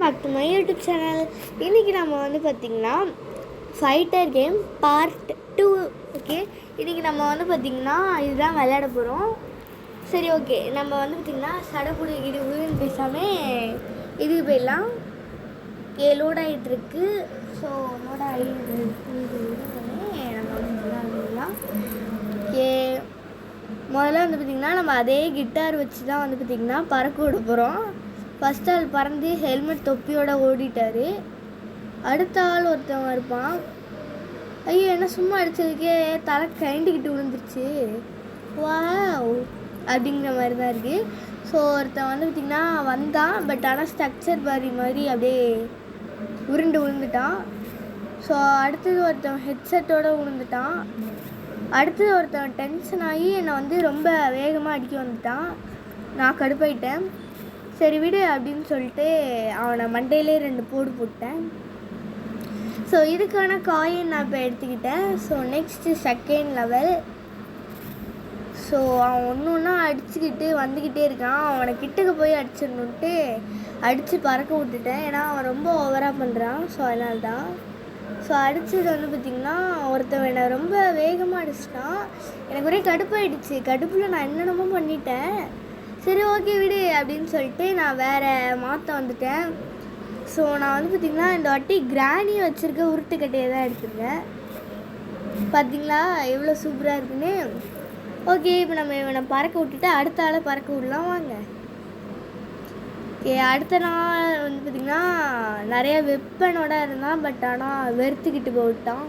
Back to my YouTube channel. இன்றைக்கி நம்ம வந்து பார்த்திங்கன்னா ஃபைட்டர் கேம் பார்ட் 2. ஓகே, இன்றைக்கி நம்ம வந்து பார்த்திங்கன்னா இதுதான் விளையாட போகிறோம். சரி, ஓகே, நம்ம வந்து பார்த்திங்கன்னா சடப்புடி இது உயிர்னு பேசாமல் இதுக்கு போயிடலாம். லோட் ஆகிட்டுருக்கு. ஸோ லோட் ஆகிட்டு நம்ம வந்து விளையாடலாம். முதல்ல வந்து பார்த்திங்கன்னா நம்ம அதே கிட்டார் வச்சு தான் வந்து பார்த்திங்கன்னா பறக்க விட போகிறோம். ஃபஸ்ட் ஆள் பறந்து ஹெல்மெட் தொப்பியோட ஓடிட்டார். அடுத்த ஆள் ஒருத்தவங்க இருப்பான். ஐயோ, என்ன சும்மா அடித்ததுக்கே தலை கைண்டுக்கிட்டு விழுந்துருச்சு. வா அப்படிங்கிற மாதிரி தான் இருக்குது. ஸோ ஒருத்தன் வந்து பார்த்திங்கன்னா வந்தான், பட் ஆனால் ஸ்ட்ரக்சர் மாதிரி அப்படியே உருண்டு விழுந்துட்டான். ஸோ அடுத்தது ஒருத்தன் ஹெட்செட்டோடு விழுந்துட்டான். அடுத்தது ஒருத்தன் டென்ஷன் ஆகி என்னை வந்து ரொம்ப வேகமாக அடிக்க வந்துட்டான். நான் கடுப்பாயிட்டேன். சரி விடு அப்படின்னு சொல்லிட்டு அவனை மண்டையிலே 2 போடு போட்டேன். ஸோ இதுக்கான காயின் நான் இப்போ எடுத்துக்கிட்டேன். So next second level. So அவன் ஒன்று ஒன்றா அடிச்சுக்கிட்டு வந்துக்கிட்டே இருக்கான். அவனை கிட்டக்க போய் அடிச்சிடணுன்ட்டு அடித்து பறக்க விட்டுட்டேன். ஏன்னா அவன் ரொம்ப ஓவராக பண்ணுறான். ஸோ அதனால தான். ஸோ அடித்தது வந்து பார்த்திங்கன்னா ஒருத்தவனை ரொம்ப வேகமாக அடிச்சிட்டான். எனக்கு ஒரே கடுப்பாயிடுச்சு. கடுப்பில் நான் என்னென்னமோ பண்ணிட்டேன். சரி, ஓகே விடு அப்படின்னு சொல்லிட்டு நான் வேறு மாற்ற வந்துட்டேன். ஸோ நான் வந்து பார்த்திங்கன்னா இந்த வாட்டி கிராணி வச்சுருக்க உருட்டுக்கட்டையை தான் எடுத்துருக்கேன். பார்த்திங்களா எவ்வளோ சூப்பராக இருக்குன்னு. ஓகே, இப்போ நம்ம இவனை பறக்க விட்டுட்டு அடுத்த ஆளை பறக்க விடலாம் வாங்க. ஓகே, அடுத்த நாள் வந்து பார்த்திங்கன்னா நிறைய வெப்பனோட இருந்தான். பட் ஆனால் வெறுத்துக்கிட்டு போட்டான்.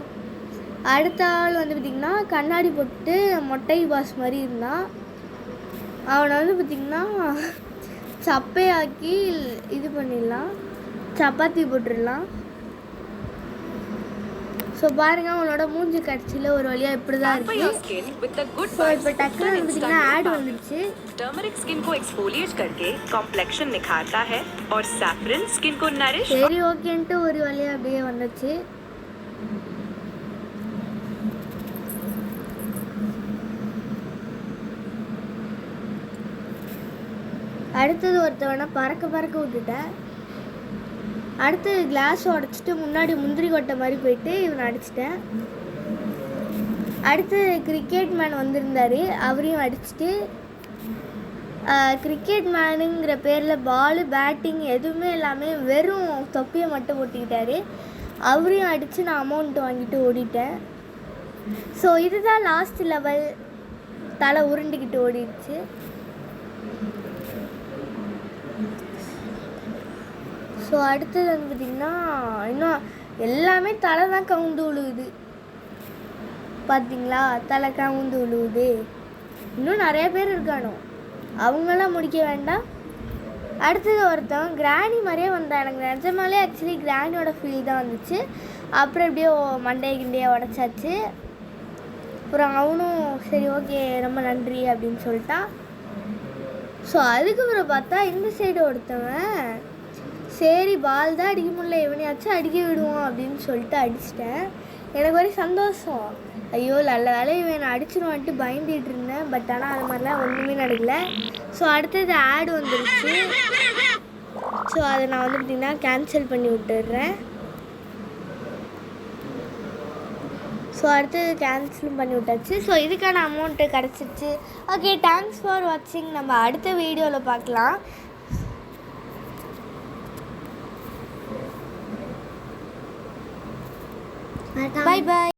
அடுத்த ஆள் வந்து பார்த்திங்கன்னா கண்ணாடி போட்டு மொட்டை பாஸ் மாதிரி இருந்தான். அவனை வந்து பார்த்திங்கன்னா சப்பையாக்கி இது பண்ணிடலாம், சப்பாத்தி போட்டுடலாம். ஸோ பாருங்கள், அவனோட மூஞ்சி கட்சியில் ஒரு வழியாக இப்படி தான் இருக்குது. ஸோ இப்போ டக்குனு வந்து பார்த்திங்கன்னா ஆட் வந்துடுச்சு. टर्मरिक स्किन को एक्सफोलिएट करके कॉम्प्लेक्शन निखारता है और सैफरन स्किन को नरिश. சரி, ஓகேன்ட்டு ஒரு வழியாக அப்படியே வந்துச்சு. அடுத்தது ஒருத்தவனை பறக்க விட்டுட்டேன். அடுத்தது கிளாஸ் உடச்சிட்டு முன்னாடி முந்திரி கொட்டை மாதிரி போயிட்டு இவனை அடிச்சிட்டேன். அடுத்தது கிரிக்கெட் மேன் வந்திருந்தார். அவரையும் அடிச்சுட்டு கிரிக்கெட் மேனுங்கிற பேரில் பாலு பேட்டிங் எதுவுமே எல்லாமே வெறும் தொப்பியை மட்டும் போட்டிக்கிட்டாரு. அவரையும் அடித்து நான் அமௌண்ட் வாங்கிட்டு ஓடிட்டேன். ஸோ இதுதான் லாஸ்ட் லெவல். தலை உருண்டிக்கிட்டு ஓடிடுச்சு. ஸோ அடுத்தது வந்து பார்த்திங்கன்னா இன்னும் எல்லாமே தலை தான் கவுந்து விழுவுது. பார்த்திங்களா, தலை கவுந்து விழுவுது. இன்னும் நிறைய பேர் இருக்கானோ, அவங்களாம் முடிக்க வேண்டாம். அடுத்தது ஒருத்தவன் கிராணி மாதிரியே வந்தான். எனக்கு நிஜமாலே ஆக்சுவலி கிராணியோட ஃபீல் தான் வந்துச்சு. அப்புறம் எப்படியோ மண்டைய கிண்டையை உடச்சாச்சு. அப்புறம் அவனும் சரி ஓகே ரொம்ப நன்றி அப்படின்னு சொல்லிட்டான். ஸோ அதுக்கப்புறம் பார்த்தா இந்த சைடு ஒருத்தவன் சரி பால் தான் அடிக்க முடியல, எவனையாச்சும் அடிக்க விடுவோம் அப்படின்னு சொல்லிட்டு அடிச்சிட்டேன். எனக்கு ஒரு சந்தோஷம். ஐயோ நல்ல வேலை இவன் அடிச்சிருவான்ட்டு பயந்துட்டு இருந்தேன். பட் ஆனால் அது மாதிரிலாம் ஒன்றுமே நடக்கல. ஸோ அடுத்தது ஆட் வந்துருச்சு. ஸோ அதை நான் வந்து பார்த்திங்கன்னா கேன்சல் பண்ணி விட்டுடுறேன். ஸோ அடுத்தது கேன்சலும் பண்ணி விட்டாச்சு. ஸோ இதுக்கான அமௌண்ட்டு கிடச்சிருச்சு. ஓகே, தேங்க்ஸ் ஃபார் வாட்சிங். நம்ம அடுத்த வீடியோவில் பார்க்கலாம். Bye bye.